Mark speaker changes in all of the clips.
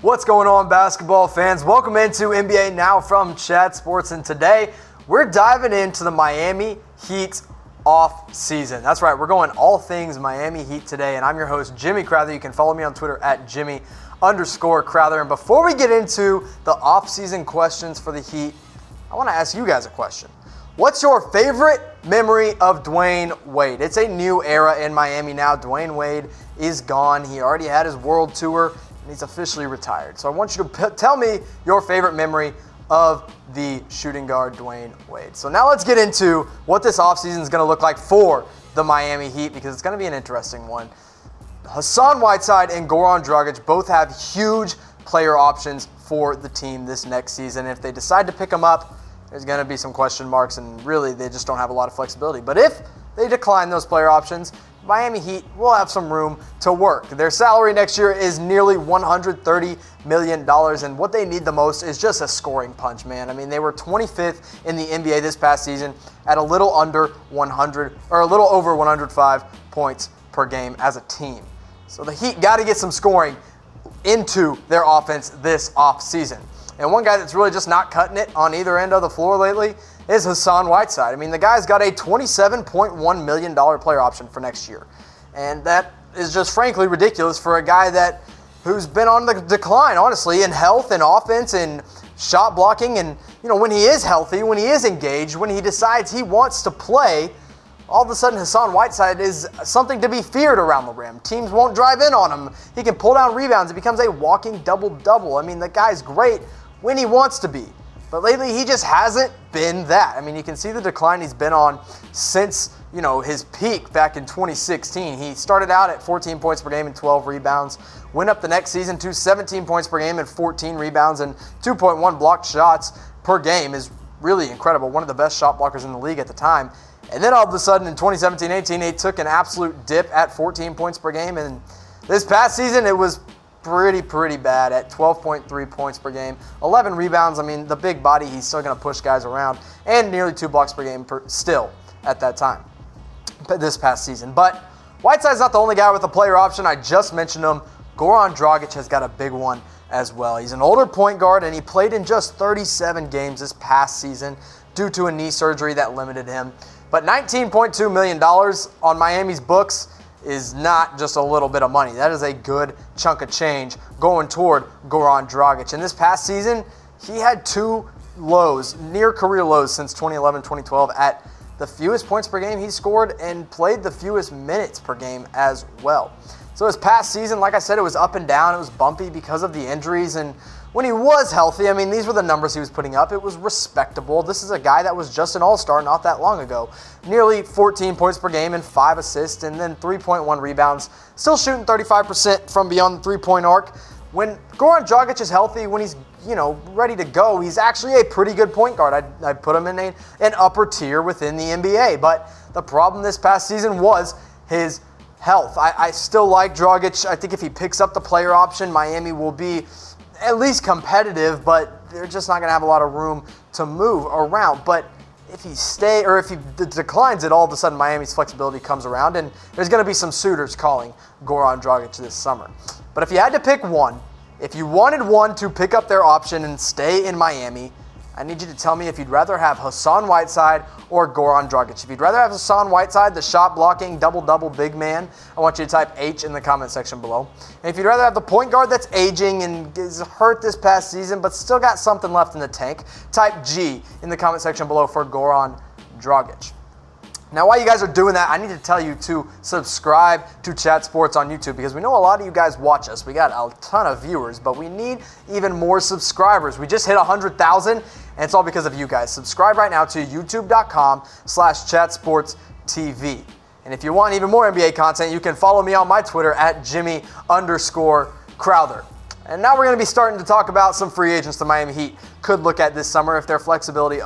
Speaker 1: What's going on, basketball fans? Welcome into NBA Now from Chat Sports, and today we're diving into the Miami Heat off season. That's right, we're going all things Miami Heat today, and I'm your host, Jimmy Crowther. You can follow me on Twitter at Jimmy_Crowther. And before we get into the off-season questions for the Heat, I want to ask you guys a question. What's your favorite memory of Dwayne Wade? It's a new era in Miami now. Dwayne Wade is gone. He already had his world tour, and he's officially retired. So I want you to tell me your favorite memory of the shooting guard Dwayne Wade. So now let's get into what this offseason is going to look like for the Miami Heat, because it's going to be an interesting one. Hassan Whiteside and Goran Dragic both have huge player options for the team this next season. If they decide to pick them up, there's going to be some question marks, and really they just don't have a lot of flexibility. But if they decline those player options, Miami Heat will have some room to work. Their salary next year is nearly $130 million, and what they need the most is just a scoring punch, man. I mean, they were 25th in the NBA this past season at a little under 100, or a little over 105 points per game as a team. So the Heat got to get some scoring into their offense this offseason. And one guy that's really just not cutting it on either end of the floor lately is Hassan Whiteside. I mean, the guy's got a $27.1 million player option for next year. And that is just frankly ridiculous for a guy who's been on the decline, honestly, in health and offense and shot blocking. And, when he is healthy, when he is engaged, when he decides he wants to play, all of a sudden Hassan Whiteside is something to be feared around the rim. Teams won't drive in on him. He can pull down rebounds. He becomes a walking double-double. I mean, the guy's great when he wants to be. But lately, he just hasn't been that. I mean, you can see the decline he's been on since, his peak back in 2016. He started out at 14 points per game and 12 rebounds, went up the next season to 17 points per game and 14 rebounds, and 2.1 blocked shots per game is really incredible. One of the best shot blockers in the league at the time. And then all of a sudden in 2017-18, he took an absolute dip at 14 points per game. And this past season, it was pretty bad at 12.3 points per game, 11 rebounds. I mean, the big body, he's still going to push guys around, and nearly 2 blocks per game still at that time, this past season. But Whiteside's not the only guy with a player option. I just mentioned him. Goran Dragic has got a big one as well. He's an older point guard, and he played in just 37 games this past season due to a knee surgery that limited him. But $19.2 million on Miami's books is not just a little bit of money. That is a good chunk of change going toward Goran Dragic. And this past season, he had two lows, near career lows since 2011-2012 at the fewest points per game he scored and played the fewest minutes per game as well. So his past season, like I said, it was up and down. It was bumpy because of the injuries, and when he was healthy, I mean, these were the numbers he was putting up. It was respectable. This is a guy that was just an all-star not that long ago. Nearly 14 points per game and 5 assists, and then 3.1 rebounds. Still shooting 35% from beyond the three-point arc. When Goran Dragic is healthy, when he's ready to go, he's actually a pretty good point guard. I'd put him in an upper tier within the NBA. But the problem this past season was his health. I still like Dragic. I think if he picks up the player option, Miami will be at least competitive, but they're just not going to have a lot of room to move around. But if he declines it, all of a sudden Miami's flexibility comes around, and there's going to be some suitors calling Goran Dragic this summer. But if you had to pick one, if you wanted one to pick up their option and stay in Miami, I need you to tell me if you'd rather have Hassan Whiteside or Goran Dragic. If you'd rather have Hassan Whiteside, the shot-blocking, double-double big man, I want you to type H in the comment section below. And if you'd rather have the point guard that's aging and is hurt this past season but still got something left in the tank, type G in the comment section below for Goran Dragic. Now, while you guys are doing that, I need to tell you to subscribe to Chat Sports on YouTube, because we know a lot of you guys watch us. We got a ton of viewers, but we need even more subscribers. We just hit 100,000, and it's all because of you guys. Subscribe right now to youtube.com/chatsportstv. And if you want even more NBA content, you can follow me on my Twitter at Jimmy_Crowther. And now we're going to be starting to talk about some free agents the Miami Heat could look at this summer if their flexibility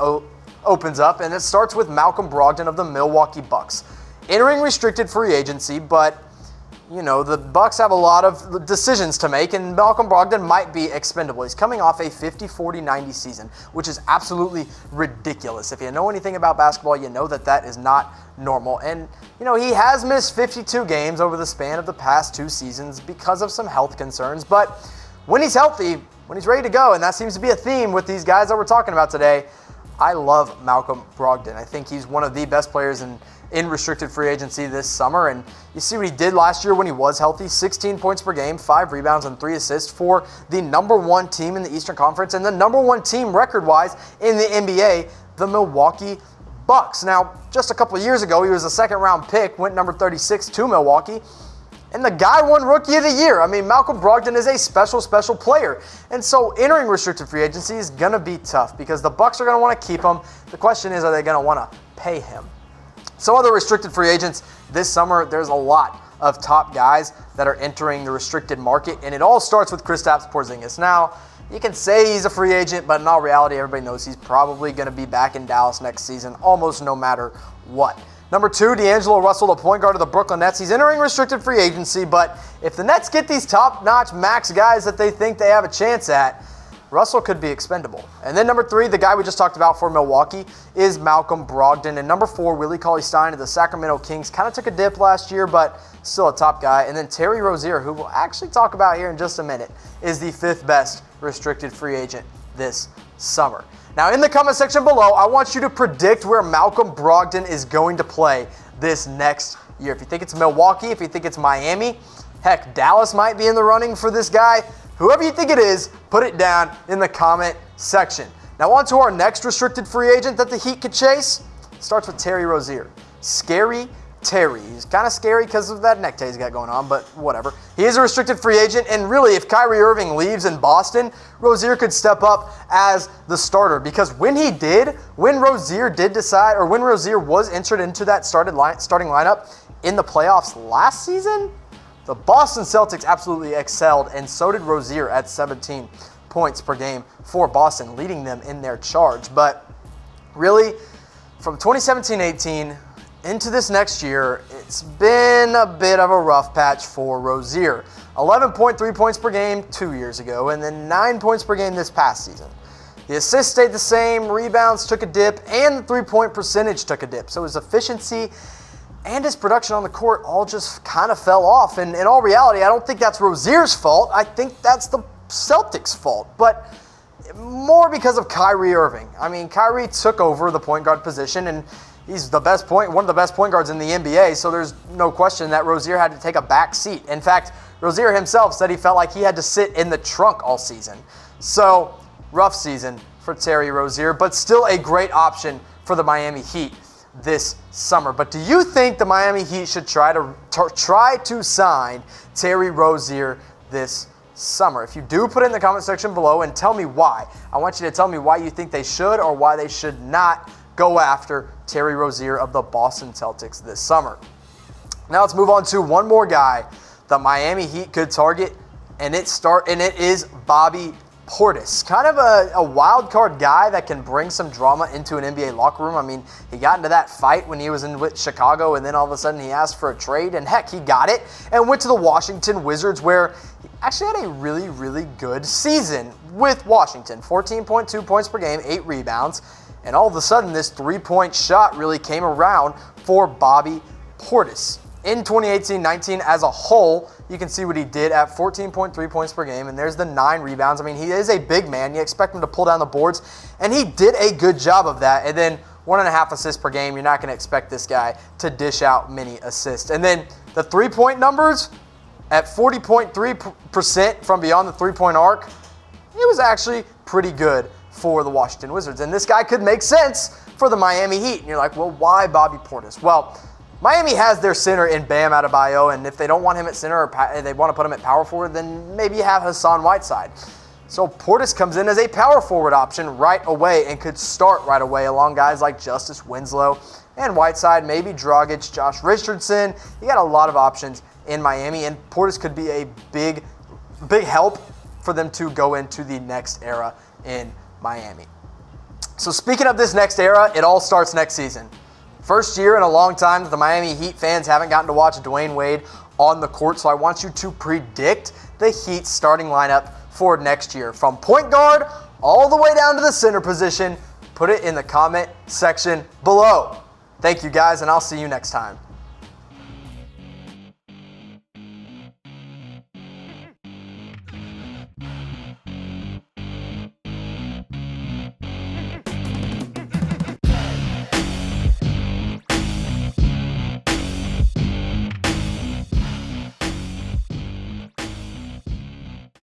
Speaker 1: opens up, and it starts with Malcolm Brogdon of the Milwaukee Bucks. Entering restricted free agency, but the Bucks have a lot of decisions to make, and Malcolm Brogdon might be expendable. He's coming off a 50-40-90 season, which is absolutely ridiculous. If you know anything about basketball, you know that is not normal. And, he has missed 52 games over the span of the past 2 seasons because of some health concerns, but when he's healthy, when he's ready to go, and that seems to be a theme with these guys that we're talking about today, I love Malcolm Brogdon. I think he's one of the best players in restricted free agency this summer, and you see what he did last year when he was healthy. 16 points per game, 5 rebounds, and 3 assists for the number 1 team in the Eastern Conference and the number 1 team record-wise in the NBA, the Milwaukee Bucks. Now, just a couple of years ago, he was a second-round pick, went number 36 to Milwaukee, and the guy won Rookie of the Year. I mean, Malcolm Brogdon is a special, special player. And so entering restricted free agency is going to be tough because the Bucks are going to want to keep him. The question is, are they going to want to pay him? So other restricted free agents this summer, there's a lot of top guys that are entering the restricted market, and it all starts with Kristaps Porzingis. Now, you can say he's a free agent, but in all reality, everybody knows he's probably going to be back in Dallas next season, almost no matter what. Number 2, D'Angelo Russell, the point guard of the Brooklyn Nets. He's entering restricted free agency, but if the Nets get these top-notch max guys that they think they have a chance at, Russell could be expendable. And then number 3, the guy we just talked about for Milwaukee, is Malcolm Brogdon. And number 4, Willie Cauley-Stein of the Sacramento Kings. Kind of took a dip last year, but still a top guy. And then Terry Rozier, who we'll actually talk about here in just a minute, is the 5th best restricted free agent this summer. Now, in the comment section below, I want you to predict where Malcolm Brogdon is going to play this next year. If you think it's Milwaukee, if you think it's Miami, heck, Dallas might be in the running for this guy. Whoever you think it is, put it down in the comment section. Now, on to our next restricted free agent that the Heat could chase. Starts with Terry Rozier. Scary Terry. He's kind of scary because of that necktie he's got going on, but whatever. He is a restricted free agent, and really, if Kyrie Irving leaves in Boston, Rozier could step up as the starter, because when Rozier was entered into that starting lineup in the playoffs last season, the Boston Celtics absolutely excelled, and so did Rozier at 17 points per game for Boston, leading them in their charge. But really, from 2017-18 into this next year, it's been a bit of a rough patch for Rozier. 11.3 points per game 2 years ago, and then 9 points per game this past season. The assists stayed the same, rebounds took a dip, and the three-point percentage took a dip. So his efficiency and his production on the court all just kind of fell off. And in all reality, I don't think that's Rozier's fault. I think that's the Celtics' fault. But more because of Kyrie Irving. I mean, Kyrie took over the point guard position, and he's one of the best point guards in the NBA, so there's no question that Rozier had to take a back seat. In fact, Rozier himself said he felt like he had to sit in the trunk all season. So, rough season for Terry Rozier, but still a great option for the Miami Heat this summer. But do you think the Miami Heat should try to sign Terry Rozier this summer? If you do, put it in the comment section below and tell me why. I want you to tell me why you think they should or why they should not go after Terry Rozier of the Boston Celtics this summer. Now let's move on to one more guy the Miami Heat could target, and it is Bobby Portis. Kind of a wild card guy that can bring some drama into an NBA locker room. I mean, he got into that fight when he was with Chicago, and then all of a sudden he asked for a trade, and heck, he got it, and went to the Washington Wizards, where he actually had a really, really good season with Washington. 14.2 points per game, 8 rebounds. And all of a sudden, this three-point shot really came around for Bobby Portis. In 2018-19 as a whole, you can see what he did at 14.3 points per game, and there's the 9 rebounds. I mean, he is a big man. You expect him to pull down the boards, and he did a good job of that. And then 1.5 assists per game. You're not going to expect this guy to dish out many assists. And then the three-point numbers at 40.3% from beyond the three-point arc, it was actually pretty good for the Washington Wizards. And this guy could make sense for the Miami Heat. And you're like, well, why Bobby Portis? Well, Miami has their center in Bam Adebayo, and if they don't want him at center or they want to put him at power forward, then maybe you have Hassan Whiteside. So Portis comes in as a power forward option right away and could start right away along guys like Justice Winslow and Whiteside, maybe Dragic, Josh Richardson. You got a lot of options in Miami, and Portis could be a big help for them to go into the next era in Miami. So speaking of this next era, it all starts next season. First year in a long time that the Miami Heat fans haven't gotten to watch Dwayne Wade on the court, so I want you to predict the Heat starting lineup for next year. From point guard all the way down to the center position, put it in the comment section below. Thank you guys, and I'll see you next time.